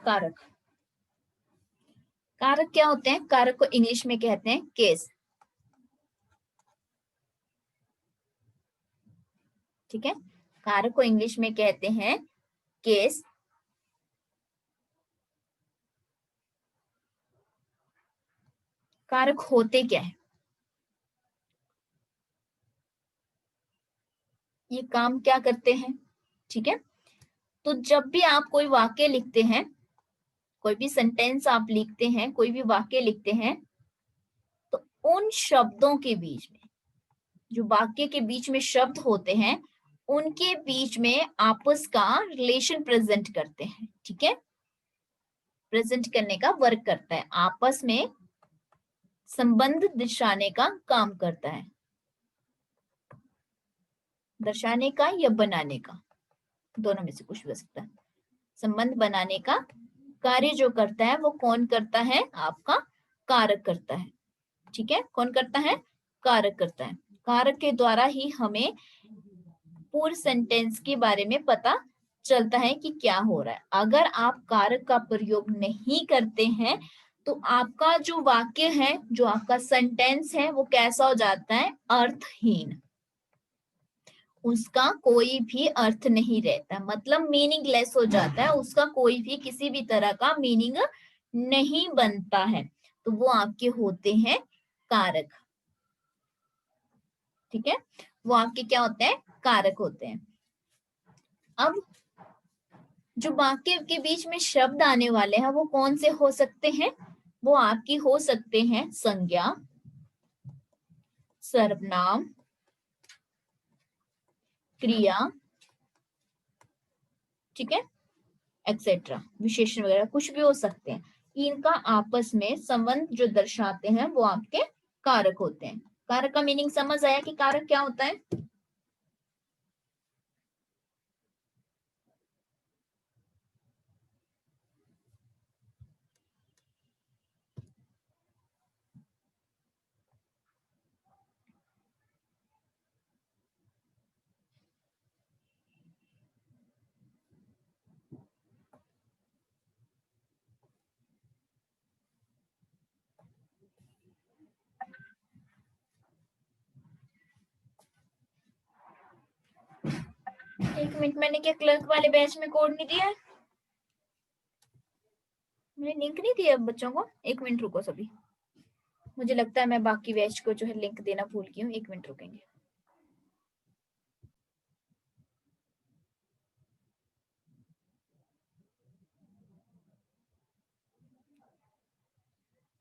कारक। कारक क्या होते हैं? कारक को इंग्लिश में कहते हैं केस। ठीक है, कारक को इंग्लिश में कहते हैं केस। कारक होते क्या है? ये काम क्या करते हैं? ठीक है, तो जब भी आप कोई वाक्य लिखते हैं, कोई भी सेंटेंस आप लिखते हैं, कोई भी वाक्य लिखते हैं, तो उन शब्दों के बीच में, जो वाक्य के बीच में शब्द होते हैं, उनके बीच में आपस का रिलेशन प्रेजेंट करते हैं। ठीक है, प्रेजेंट करने का वर्क करता है, आपस में संबंध दर्शाने का काम करता है। दर्शाने का या बनाने का, दोनों में से कुछ भी हो सकता है। संबंध बनाने का कार्य जो करता है वो कौन करता है? आपका कारक करता है। ठीक है, कौन करता है? कारक करता है। कारक के द्वारा ही हमें पूरे सेंटेंस के बारे में पता चलता है कि क्या हो रहा है। अगर आप कारक का प्रयोग नहीं करते हैं तो आपका जो वाक्य है, जो आपका सेंटेंस है, वो कैसा हो जाता है? अर्थहीन। उसका कोई भी अर्थ नहीं रहता, मतलब मीनिंगलेस हो जाता है, उसका कोई भी किसी भी तरह का मीनिंग नहीं बनता है। तो वो आपके होते हैं कारक। ठीक है, वो आपके क्या होते हैं? कारक होते हैं। अब जो वाक्य के बीच में शब्द आने वाले हैं वो कौन से हो सकते हैं? वो आपकी हो सकते हैं संज्ञा, सर्वनाम, क्रिया, ठीक है, एक्सेट्रा, विशेषण वगैरह कुछ भी हो सकते हैं। इनका आपस में संबंध जो दर्शाते हैं वो आपके कारक होते हैं। कारक का मीनिंग समझ आया कि कारक क्या होता है? एक मिनट, मैंने क्या क्लर्क वाले बैच में कोड नहीं दिया है? मैंने लिंक नहीं दिया बच्चों को। एक मिनट रुको सभी, मुझे लगता है मैं बाकी बैच को जो है लिंक देना भूल गई हूँ। एक मिनट रुकेंगे।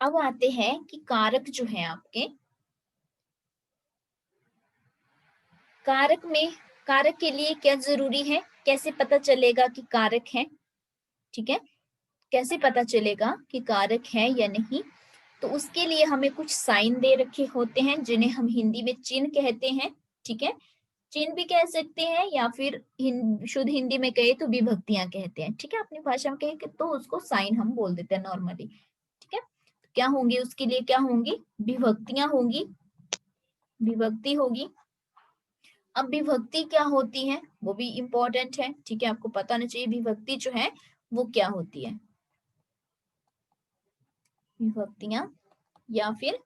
अब आते हैं कि कारक जो है आपके, कारक में, कारक के लिए क्या जरूरी है? कैसे पता चलेगा कि कारक है? ठीक है, कैसे पता चलेगा कि कारक है या नहीं? तो उसके लिए हमें कुछ साइन दे रखे होते हैं जिन्हें हम हिंदी में चिन्ह कहते हैं। ठीक है, चिन्ह भी कह सकते हैं या फिर शुद्ध हिंदी में कहे तो विभक्तियां कहते हैं। ठीक है, अपनी भाषा में कहे तो उसको साइन हम बोल देते हैं नॉर्मली। ठीक है, तो क्या होंगी उसके लिए? क्या होंगी? विभक्तियां होंगी, विभक्ति होगी। अब विभक्ति क्या होती है वो भी इंपॉर्टेंट है। ठीक है, आपको पता होना चाहिए विभक्ति जो है वो क्या होती है। विभक्तियां या फिर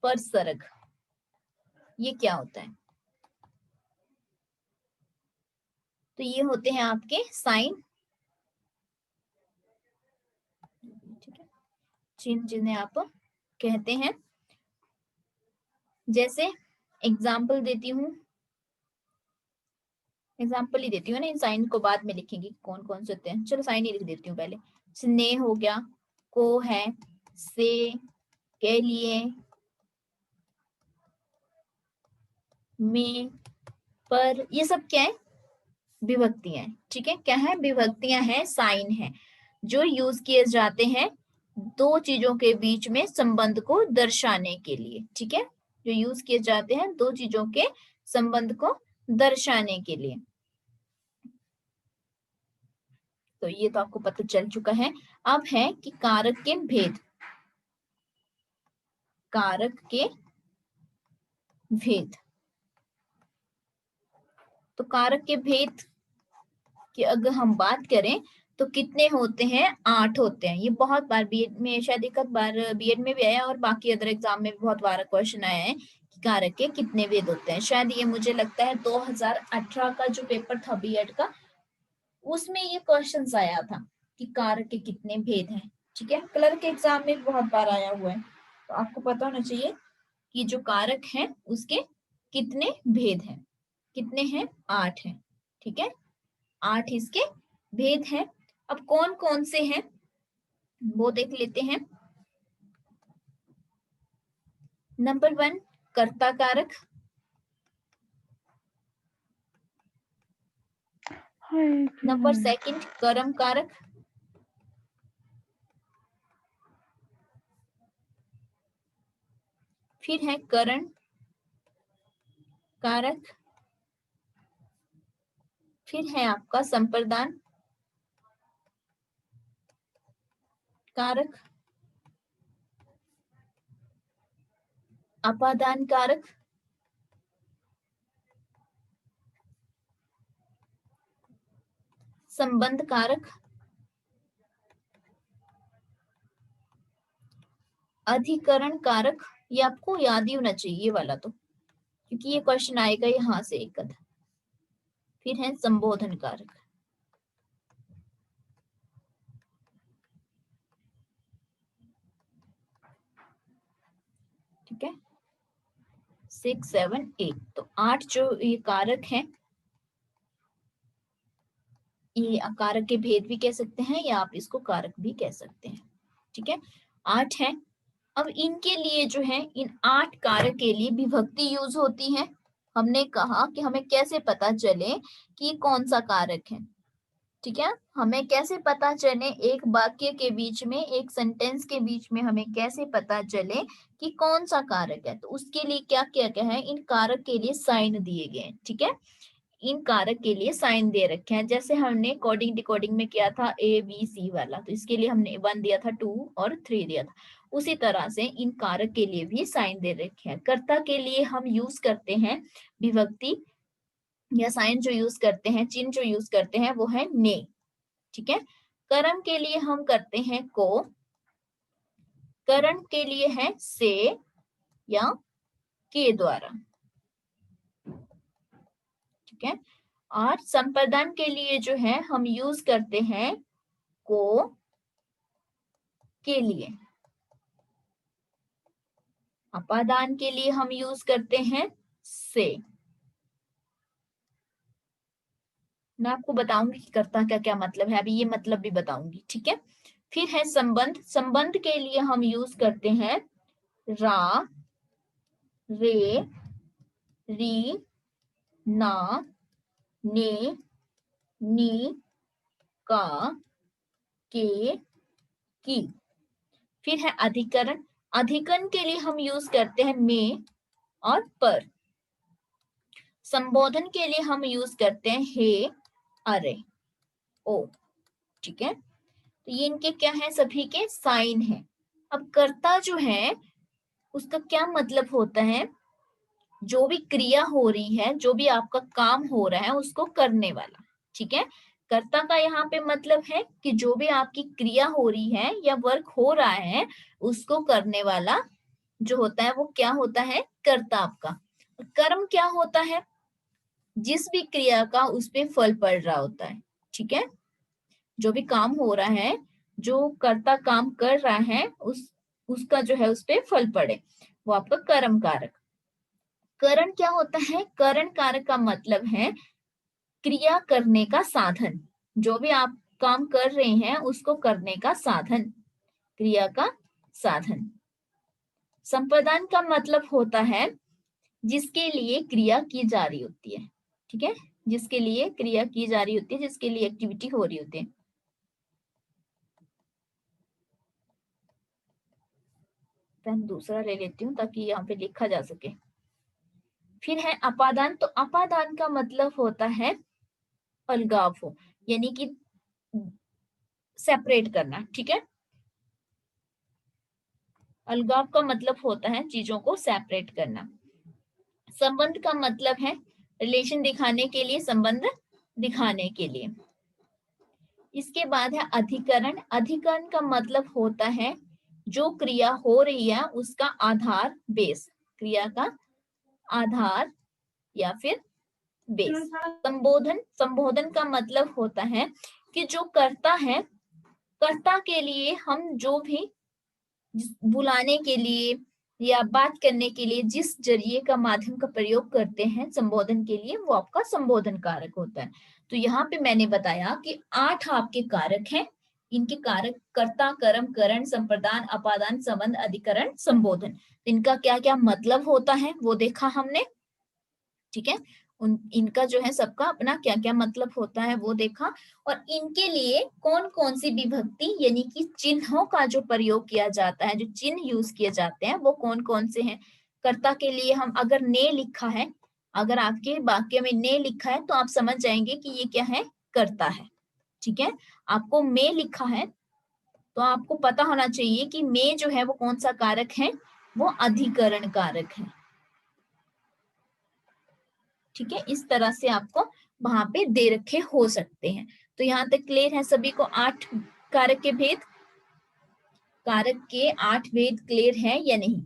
परसर्ग, ये क्या होता है? तो ये होते हैं आपके साइन, ठीक है, चिन्ह जिन्हें आप कहते हैं। जैसे एग्जाम्पल देती हूँ, एग्जाम्पल ही देती हूँ ना, इन साइन को बाद में लिखेंगे कौन कौन से होते हैं। चलो साइन ही लिख देती हूँ पहले। स्नेह हो गया, को है, से, के लिए, में, पर, ये सब क्या है? विभक्तियां हैं। ठीक है, क्या है? विभक्तियां हैं, साइन है, जो यूज किए जाते हैं दो चीजों के बीच में संबंध को दर्शाने के लिए। ठीक है, जो यूज किए जाते हैं दो चीजों के संबंध को दर्शाने के लिए। तो ये तो आपको पता चल चुका है। अब है कि कारक के भेद। कारक के भेद, तो कारक के भेद की अगर हम बात करें तो कितने होते हैं? 8 होते हैं। ये बहुत बार बीएड में, शायद एक आध बार बीएड में भी आया और बाकी अदर एग्जाम में भी बहुत बार क्वेश्चन आया है कि कारक के कितने भेद होते हैं। शायद ये मुझे लगता है 2018 का जो पेपर था बीएड का, उसमें ये क्वेश्चन आया था कि कारक के कितने भेद हैं। ठीक है, क्लर्क के एग्जाम में बहुत बार आया हुआ है, तो आपको पता होना चाहिए कि जो कारक है उसके कितने भेद हैं। कितने हैं? 8 हैं। ठीक है, 8 इसके भेद हैं। अब कौन कौन से हैं वो देख लेते हैं। नंबर 1 कर्ता कारक, नंबर 2 कर्म कारक, फिर है करण कारक, फिर है आपका संप्रदान कारक, अपादान कारक, संबंध कारक, अधिकरण कारक। ये आपको याद ही होना चाहिए ये वाला तो, क्योंकि ये क्वेश्चन आएगा यहां से एक अध। फिर है संबोधन कारक। ठीक है, 6, 7, 8, तो 8 जो ये कारक हैं, ये कारक के भेद भी कह सकते हैं या आप इसको कारक भी कह सकते हैं। ठीक है, 8 है। अब इनके लिए जो है, इन 8 कारक के लिए विभक्ति यूज होती है। हमने कहा कि हमें कैसे पता चले कि ये कौन सा कारक है। ठीक है, हमें कैसे पता चले, एक वाक्य के बीच में, एक सेंटेंस के बीच में हमें कैसे पता चले कि कौन सा कारक है। तो उसके लिए क्या क्या क्या है, इन कारक के लिए साइन दिए गए हैं। ठीक है, इन कारक के लिए साइन दे रखे हैं। जैसे हमने कोडिंग डिकोडिंग में किया था ABC वाला, तो इसके लिए हमने 1 दिया था, 2 और 3 दिया था। उसी तरह से इन कारक के लिए भी साइन दे रखे हैं। कर्ता के लिए हम यूज करते हैं विभक्ति या साइन जो यूज करते हैं, चिन्ह जो यूज करते हैं वो है ने। ठीक है, कर्म के लिए हम करते हैं को, करण के लिए है से या के द्वारा। ठीक है, और संप्रदान के लिए जो है हम यूज करते हैं को के लिए। अपादान के लिए हम यूज करते हैं से। मैं आपको बताऊंगी कि कर्ता का क्या मतलब है, अभी ये मतलब भी बताऊंगी। ठीक है, फिर है संबंध। संबंध के लिए हम यूज करते हैं रा, रे, री, ना, ने, नी, का, के, की। फिर है अधिकरण। अधिकरण के लिए हम यूज करते हैं में और पर। संबोधन के लिए हम यूज करते हैं हे, अरे, ओ। ठीक है, तो ये इनके क्या है, सभी के साइन है। अब कर्ता जो है उसका क्या मतलब होता है, जो भी क्रिया हो रही है, जो भी आपका काम हो रहा है उसको करने वाला। ठीक है, कर्ता का यहाँ पे मतलब है कि जो भी आपकी क्रिया हो रही है या वर्क हो रहा है उसको करने वाला जो होता है वो क्या होता है, कर्ता आपका। कर्म क्या होता है, जिस भी क्रिया का उस पे फल पड़ रहा होता है। ठीक है, जो भी काम हो रहा है, जो कर्ता काम कर रहा है, उसका जो है उस पे फल पड़े, वो आपका कर्म कारक। करण क्या होता है, करण कारक का मतलब है क्रिया करने का साधन। जो भी आप काम कर रहे हैं उसको करने का साधन, क्रिया का साधन। संप्रदान का मतलब होता है जिसके लिए क्रिया की जा रही होती है। ठीक है, जिसके लिए क्रिया की जा रही होती है, जिसके लिए एक्टिविटी हो रही होती है। पेन दूसरा ले लेती हूँ ताकि यहाँ पे लिखा जा सके। फिर है अपादान। तो अपादान का मतलब होता है अलगाव हो, यानी कि सेपरेट करना। ठीक है, अलगाव का मतलब होता है चीजों को सेपरेट करना। संबंध का मतलब है रिलेशन दिखाने के लिए, संबंध दिखाने के लिए। इसके बाद है अधिकरण। अधिकरण का मतलब होता है जो क्रिया हो रही है उसका आधार, बेस, क्रिया का आधार या फिर बेस। संबोधन। संबोधन का मतलब होता है कि जो कर्ता है, कर्ता के लिए हम जो भी बुलाने के लिए या बात करने के लिए जिस जरिए का माध्यम का प्रयोग करते हैं संबोधन के लिए, वो आपका संबोधन कारक होता है। तो यहाँ पे मैंने बताया कि 8 आपके कारक हैं। इनके कारक कर्ता, कर्म, करण, संप्रदान, अपादान, संबंध, अधिकरण, संबोधन। इनका क्या क्या मतलब होता है वो देखा हमने, ठीक है। इनका जो है सबका अपना क्या क्या मतलब होता है वो देखा, और इनके लिए कौन कौन सी विभक्ति यानी कि चिन्हों का जो प्रयोग किया जाता है, जो चिन्ह यूज किए जाते हैं वो कौन कौन से हैं। कर्ता के लिए हम अगर ने लिखा है, अगर आपके वाक्य में ने लिखा है तो आप समझ जाएंगे कि ये क्या है, कर्ता है, ठीक है। आपको में लिखा है तो आपको पता होना चाहिए कि में जो है वो कौन सा कारक है, वो अधिकरण कारक है, ठीक है। इस तरह से आपको वहां पे दे रखे हो सकते हैं। तो यहाँ तक क्लियर है सभी को? 8 कारक के भेद, कारक के 8 भेद क्लियर है या नहीं?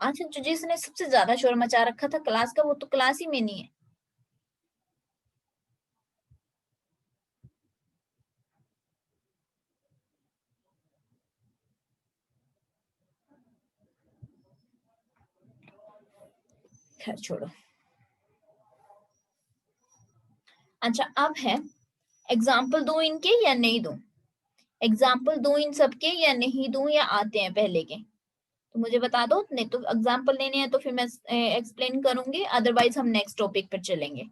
अच्छा, जो जिसने सबसे ज्यादा शोर मचा रखा था क्लास का, वो तो क्लास ही में नहीं है। खैर छोड़ो। अच्छा, अब है एग्जाम्पल दो इनके या नहीं दो? एग्जाम्पल दो इन सबके या नहीं दो, या आते हैं पहले के? तो मुझे बता दो, नहीं तो एग्जाम्पल लेने हैं तो फिर मैं एक्सप्लेन करूंगी, अदरवाइज हम नेक्स्ट टॉपिक पर चलेंगे।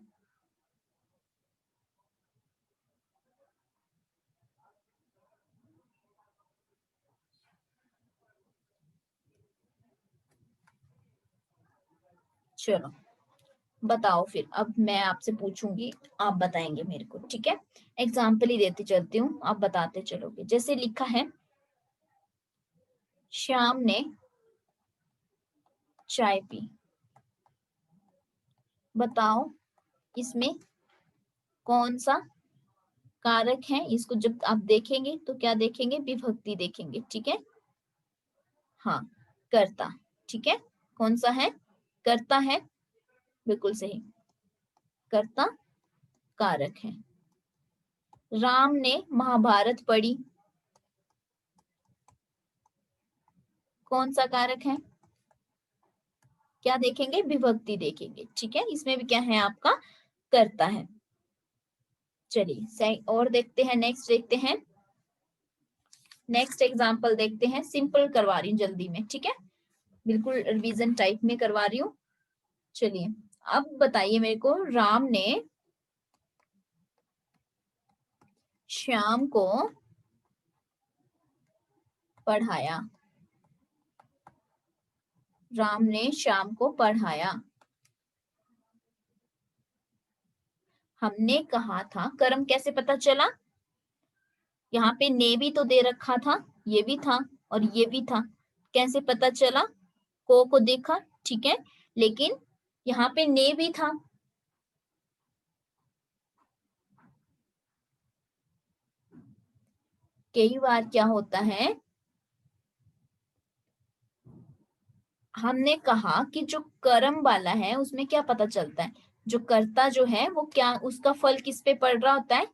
चलो बताओ फिर, अब मैं आपसे पूछूंगी, आप बताएंगे मेरे को, ठीक है। एग्जाम्पल ही देती चलती हूँ, आप बताते चलोगे। जैसे लिखा है, श्याम ने चाय पी। बताओ इसमें कौन सा कारक है? इसको जब आप देखेंगे तो क्या देखेंगे, विभक्ति देखेंगे, ठीक है। हाँ, कर्ता, ठीक है। कौन सा है, कर्ता है, बिल्कुल सही, कर्ता कारक है। राम ने महाभारत पढ़ी। कौन सा कारक है? क्या देखेंगे, विभक्ति देखेंगे, ठीक है। इसमें भी क्या है आपका, करता है। चलिए सही, और देखते हैं, नेक्स्ट देखते हैं, नेक्स्ट एग्जांपल देखते हैं। सिंपल करवा रही हूँ जल्दी में, ठीक है, बिल्कुल रिवीजन टाइप में करवा रही हूँ। चलिए अब बताइए मेरे को, राम ने श्याम को पढ़ाया। राम ने श्याम को पढ़ाया। हमने कहा था, कर्म कैसे पता चला? यहाँ पे ने भी तो दे रखा था, ये भी था और ये भी था, कैसे पता चला? को देखा, ठीक है, लेकिन यहाँ पे ने भी था। कई बार क्या होता है, हमने कहा कि जो कर्म वाला है उसमें क्या पता चलता है, जो कर्ता जो है वो क्या, उसका फल किस पे पड़ रहा होता है,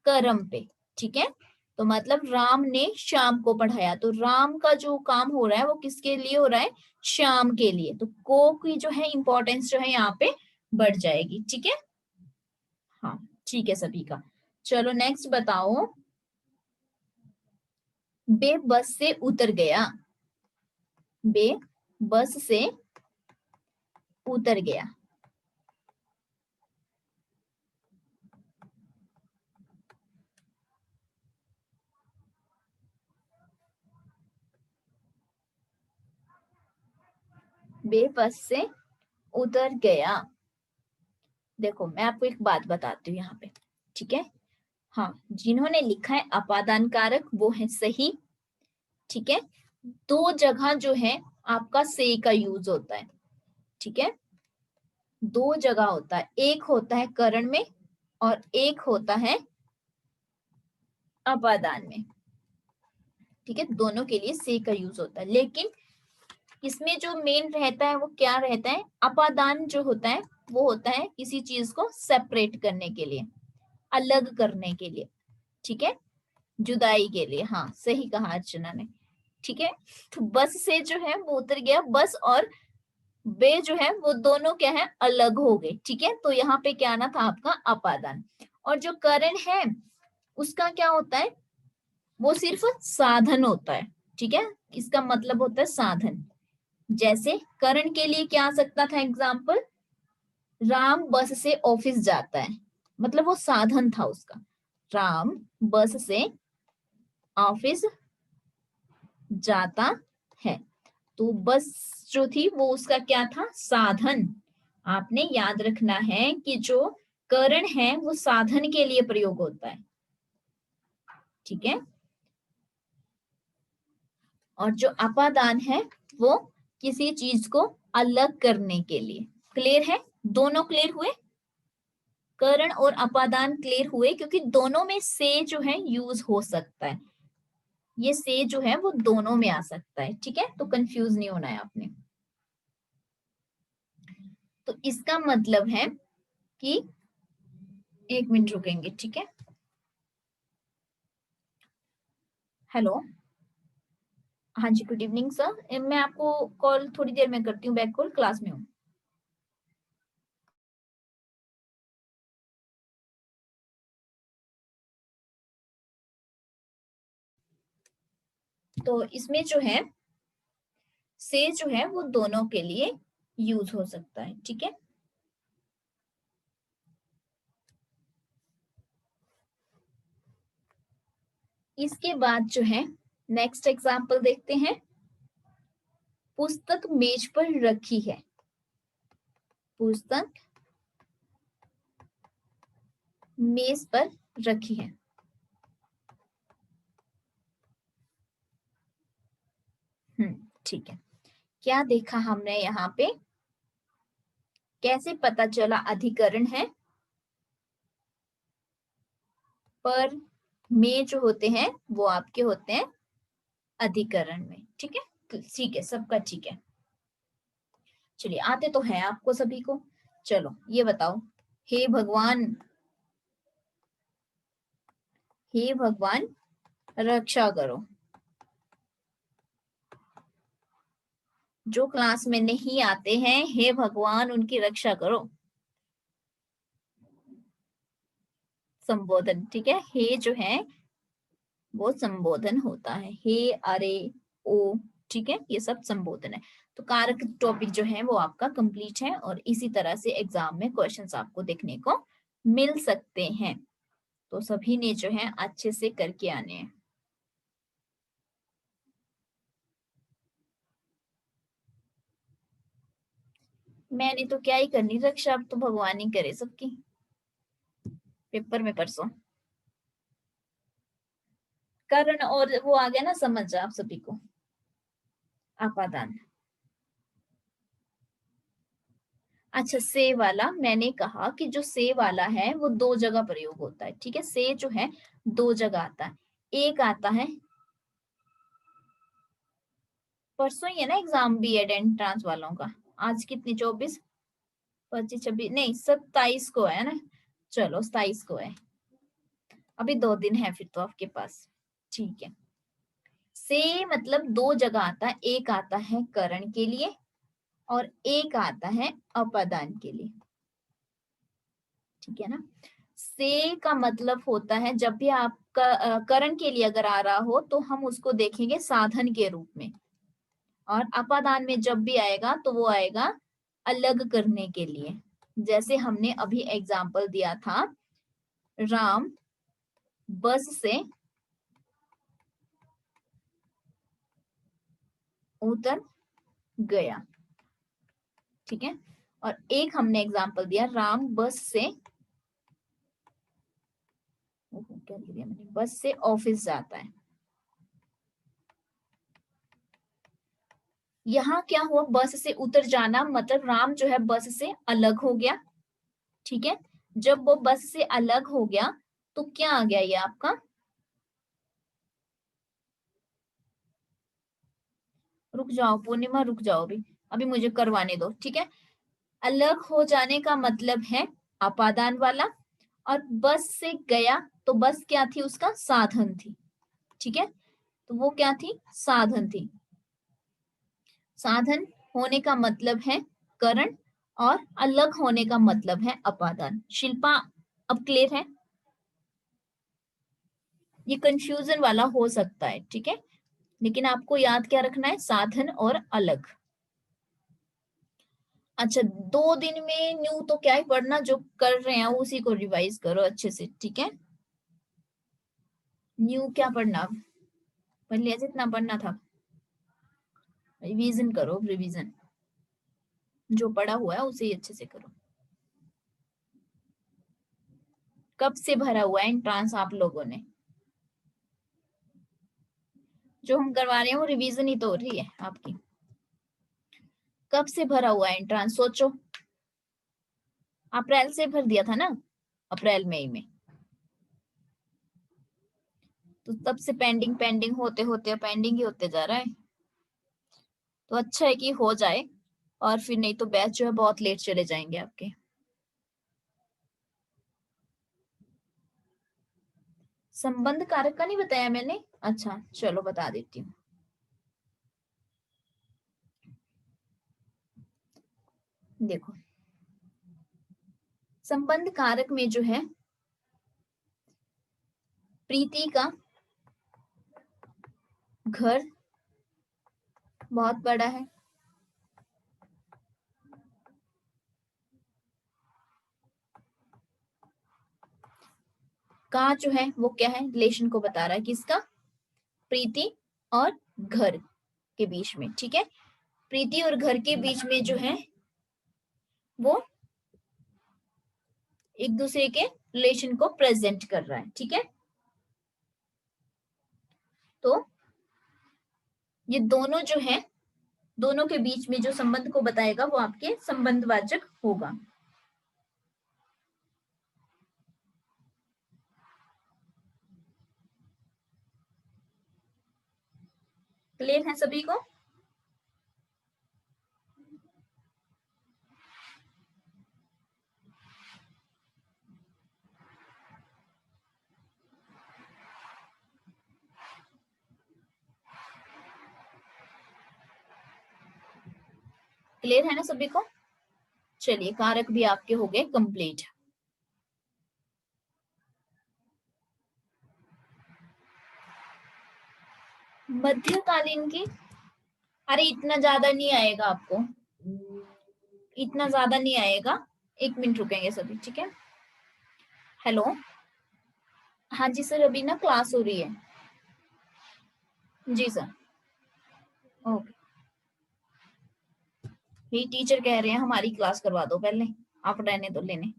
कर्म पे, ठीक है। तो मतलब राम ने श्याम को पढ़ाया, तो राम का जो काम हो रहा है वो किसके लिए हो रहा है, श्याम के लिए, तो को की जो है इंपॉर्टेंस जो है यहाँ पे बढ़ जाएगी, ठीक है। हाँ ठीक है सभी का। चलो नेक्स्ट बताओ, बे बस से उतर गया। बे बस से उतर गया। वे बस से उतर गया। देखो मैं आपको एक बात बताती हूँ यहाँ पे, ठीक है। हाँ, जिन्होंने लिखा है अपादान कारक वो है सही, ठीक है। दो जगह जो है आपका से का यूज होता है, ठीक है। दो जगह होता है, एक होता है करण में और एक होता है अपादान में, ठीक है। दोनों के लिए से का यूज होता है, लेकिन इसमें जो मेन रहता है वो क्या रहता है, अपादान जो होता है वो होता है किसी चीज को सेपरेट करने के लिए, अलग करने के लिए, ठीक है, जुदाई के लिए। हाँ सही कहा अर्चना ने, ठीक है। तो बस से जो है वो उतर गया, बस और वे जो है वो दोनों क्या है, अलग हो गए, ठीक है। तो यहाँ पे क्या आना था आपका अपादान। और जो करण है उसका क्या होता है, वो सिर्फ साधन होता है, ठीक है। इसका मतलब होता है साधन। जैसे करण के लिए क्या आ सकता था एग्जाम्पल, राम बस से ऑफिस जाता है, मतलब वो साधन था उसका, राम बस से ऑफिस जाता है। तो बस जो थी वो उसका क्या था, साधन। आपने याद रखना है कि जो करण है वो साधन के लिए प्रयोग होता है, ठीक है। और जो अपादान है वो किसी चीज को अलग करने के लिए। क्लियर है, दोनों क्लियर हुए, करण और अपादान क्लियर हुए, क्योंकि दोनों में से जो है यूज हो सकता है, ये से जो है वो दोनों में आ सकता है, ठीक है। तो कंफ्यूज नहीं होना है आपने। तो इसका मतलब है कि, एक मिनट रुकेंगे, ठीक है। हेलो, हाँ जी, गुड इवनिंग सर, मैं आपको कॉल थोड़ी देर में करती हूँ, बैक कॉल, क्लास में हूँ। तो इसमें जो है से जो है वो दोनों के लिए यूज हो सकता है, ठीक है। इसके बाद जो है नेक्स्ट एग्जाम्पल देखते हैं। पुस्तक मेज पर रखी है, पुस्तक मेज पर रखी है। ठीक है। क्या देखा हमने यहाँ पे, कैसे पता चला अधिकरण है, पर में जो होते हैं वो आपके होते हैं अधिकरण में, ठीक है। ठीक है, सबका ठीक है। चलिए आते तो है आपको सभी को। चलो ये बताओ, हे भगवान, हे भगवान रक्षा करो। जो क्लास में नहीं आते हैं, हे भगवान उनकी रक्षा करो, संबोधन, ठीक है। हे जो है वो संबोधन होता है, हे, अरे, ओ, ठीक है, ये सब संबोधन है। तो कारक टॉपिक जो है वो आपका कंप्लीट है, और इसी तरह से एग्जाम में क्वेश्चंस आपको देखने को मिल सकते हैं। तो सभी ने जो है अच्छे से करके आने हैं। मैंने तो क्या ही करनी रक्षा, अब तो भगवान ही करे सबकी, पेपर में परसों। करण और वो आ गया ना समझ आप सभी को, अपादान। अच्छा, से वाला मैंने कहा कि जो से वाला है वो दो जगह प्रयोग होता है, ठीक है। से जो है दो जगह आता है, एक आता है, परसों ही है ना एग्जाम बी एड एंट्रांस वालों का, आज कितनी 24, 25, 26 नहीं 27 को है ना, चलो 27 को है, अभी 2 दिन है फिर तो आपके पास, ठीक है। से मतलब दो जगह आता है, एक आता है करण के लिए और एक आता है अपादान के लिए, ठीक है ना। से का मतलब होता है जब भी आपका करण के लिए अगर आ रहा हो तो हम उसको देखेंगे साधन के रूप में, और अपादान में जब भी आएगा तो वो आएगा अलग करने के लिए। जैसे हमने अभी एग्जाम्पल दिया था, राम बस से उतर गया, ठीक है। और एक हमने एग्जाम्पल दिया, राम बस से, क्या लिख दिया मैंने, बस से ऑफिस जाता है। यहाँ क्या हुआ, बस से उतर जाना, मतलब राम जो है बस से अलग हो गया। ठीक है, जब वो बस से अलग हो गया तो क्या आ गया ये आपका, रुक जाओ पूर्णिमा, रुक जाओ, अभी अभी मुझे करवाने दो। ठीक है, अलग हो जाने का मतलब है अपादान वाला, और बस से गया तो बस क्या थी, उसका साधन थी। ठीक है, तो वो क्या थी, साधन थी। साधन होने का मतलब है करण, और अलग होने का मतलब है अपादान। शिल्पा, अब क्लियर है? ये कंफ्यूजन वाला हो सकता है, ठीक है, लेकिन आपको याद क्या रखना है, साधन और अलग। अच्छा, 2 दिन में न्यू तो क्या ही पढ़ना, जो कर रहे हैं उसी को रिवाइज करो अच्छे से। ठीक है, न्यू क्या पढ़ना, पहले जितना पढ़ना था रिवीजन करो, रिवीजन जो पढ़ा हुआ है उसे ही अच्छे से करो। कब से भरा हुआ है एंट्रांस आप लोगों ने, जो हम करवा रहे हैं वो रिवीजन ही तो हो रही है आपकी। कब से भरा हुआ है एंट्रांस, सोचो। अप्रैल से भर दिया था ना, अप्रैल मई में, तो तब से पेंडिंग पेंडिंग होते होते पेंडिंग ही होते जा रहा है। तो अच्छा है कि हो जाए, और फिर नहीं तो बैच जो है बहुत लेट चले जाएंगे आपके। संबंध कारक का नहीं बताया मैंने, अच्छा चलो बता देती हूँ। देखो, संबंध कारक में जो है प्रीति का घर बहुत बड़ा है, का जो है वो क्या है, रिलेशन को बता रहा है, किसका, प्रीति और घर के बीच में। ठीक है, प्रीति और घर के बीच में जो है वो एक दूसरे के रिलेशन को प्रेजेंट कर रहा है। ठीक है, तो ये दोनों जो है, दोनों के बीच में जो संबंध को बताएगा वो आपके संबंधवाचक होगा। क्लियर है सभी को? क्लियर है ना सभी को? चलिए, कारक भी आपके हो गए कंप्लीट। मध्यकालीन की, अरे इतना ज्यादा नहीं आएगा आपको, इतना ज्यादा नहीं आएगा। 1 मिनट रुकेंगे सभी, ठीक है। हेलो, हाँ जी सर, अभी ना क्लास हो रही है। जी सर, ओके। ये टीचर कह रहे हैं हमारी क्लास करवा दो पहले, आप रहने दो लेने।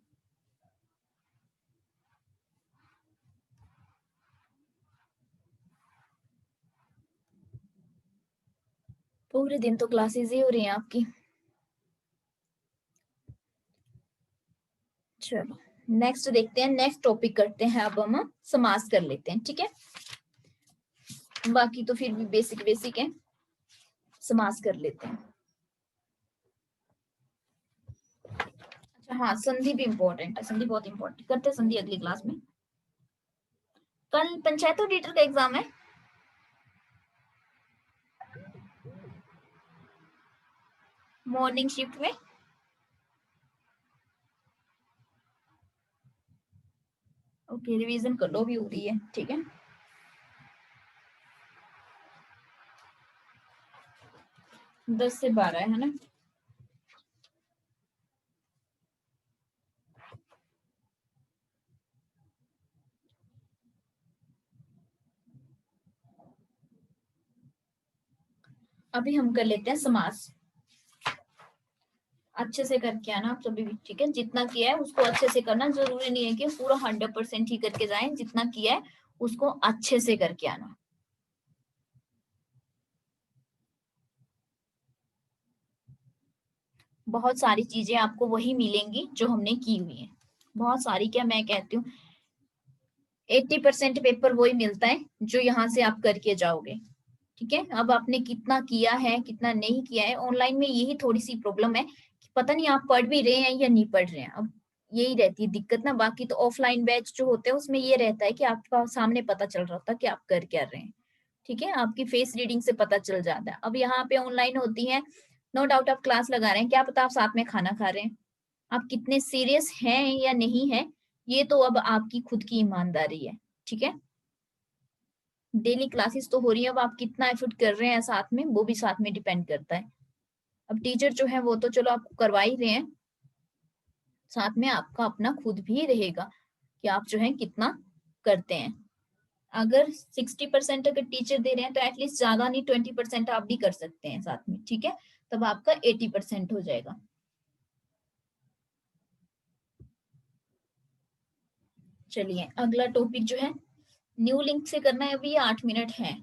पूरे दिन तो क्लासेस ही हो रही हैं आपकी। चलो नेक्स्ट देखते हैं, नेक्स्ट टॉपिक करते हैं, अब हम समास कर लेते हैं, ठीक है। बाकी तो फिर भी बेसिक बेसिक है, समास कर लेते हैं। अच्छा हाँ, संधि भी इम्पोर्टेंट है, संधि बहुत इम्पोर्टेंट, करते हैं संधि अगली क्लास में। कल पंचायत ऑडिटर का एग्जाम है, मॉर्निंग शिफ्ट में। ओके, रिवीजन कर लो, भी हो रही है, ठीक है। 10 से 12 है ना। अभी हम कर लेते हैं समास। अच्छे से करके आना आप सभी भी, ठीक है। जितना किया है उसको अच्छे से करना, जरूरी नहीं है कि पूरा 100% ही करके जाएं। जितना किया है उसको अच्छे से करके आना। बहुत सारी चीजें आपको वही मिलेंगी जो हमने की हुई है। बहुत सारी क्या, मैं कहती हूँ 80% पेपर वही मिलता है जो यहाँ से आप करके जाओगे, ठीक है। अब आपने कितना किया है कितना नहीं किया है, ऑनलाइन में यही थोड़ी सी प्रॉब्लम है कि पता नहीं आप पढ़ भी रहे हैं या नहीं पढ़ रहे हैं। अब यही रहती है दिक्कत ना। बाकी तो ऑफलाइन बैच जो होते हैं उसमें ये रहता है कि आपका सामने पता चल रहा होता है कि आप कर क्या रहे हैं, ठीक है। आपकी फेस रीडिंग से पता चल जाता है। अब यहाँ पे ऑनलाइन होती है, नो डाउट आप क्लास लगा रहे हैं, क्या पता आप साथ में खाना खा रहे हैं। आप कितने सीरियस हैं या नहीं है, ये तो अब आपकी खुद की ईमानदारी है, ठीक है। डेली क्लासेस तो हो रही है, अब आप कितना एफर्ट कर रहे हैं साथ में, वो भी साथ में डिपेंड करता है। अब टीचर जो है वो तो चलो आपको करवा ही रहे हैं, साथ में आपका अपना खुद भी रहेगा कि आप जो है कितना करते हैं। अगर 60% अगर टीचर दे रहे हैं तो एटलीस्ट ज्यादा नहीं 20% आप भी कर सकते हैं साथ में, ठीक है। तब आपका 80% हो जाएगा। चलिए अगला टॉपिक जो है न्यू लिंक से करना है। अभी 8 मिनट है।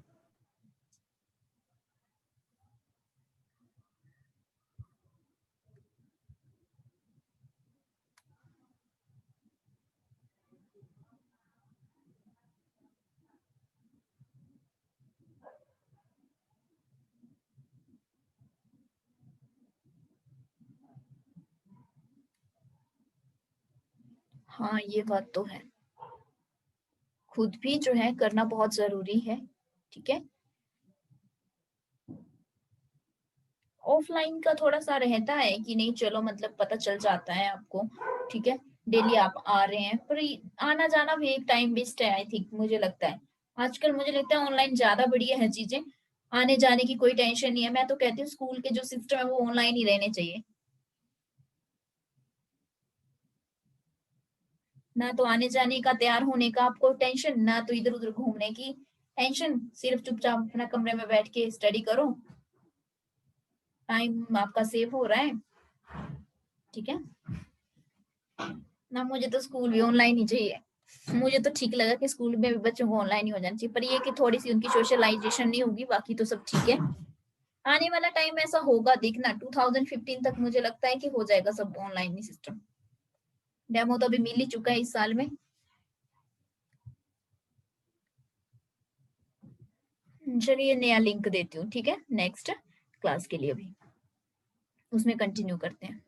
हाँ ये बात तो है, खुद भी जो है करना बहुत जरूरी है, ठीक है। ऑफलाइन का थोड़ा सा रहता है कि नहीं चलो मतलब पता चल जाता है आपको, ठीक है। डेली आप आ रहे हैं, पर आना जाना भी एक टाइम वेस्ट है आई थिंक, मुझे लगता है। आजकल मुझे लगता है ऑनलाइन ज्यादा बढ़िया है चीजें, आने जाने की कोई टेंशन नहीं है। मैं तो कहती हूँ स्कूल के जो सिस्टम है वो ऑनलाइन ही रहने चाहिए। ना तो आने जाने का, तैयार होने का आपको टेंशन, ना तो इधर उधर घूमने की टेंशन। सिर्फ चुपचाप अपना कमरे में बैठ के स्टडी करो, टाइम आपका सेव हो रहा है, ठीक है ना। मुझे तो स्कूल भी ऑनलाइन ही चाहिए। मुझे तो ठीक लगा कि स्कूल में भी बच्चों को ऑनलाइन ही हो जाना चाहिए, पर ये कि थोड़ी सी उनकी सोशलाइजेशन नहीं होगी, बाकी तो सब ठीक है। आने वाला टाइम ऐसा होगा, देखना 2015 तक मुझे लगता है कि हो जाएगा सब ऑनलाइन ही सिस्टम। डेमो तो अभी मिल ही चुका है इस साल में। चलिए नया लिंक देती हूँ, ठीक है, नेक्स्ट क्लास के लिए भी उसमें कंटिन्यू करते हैं।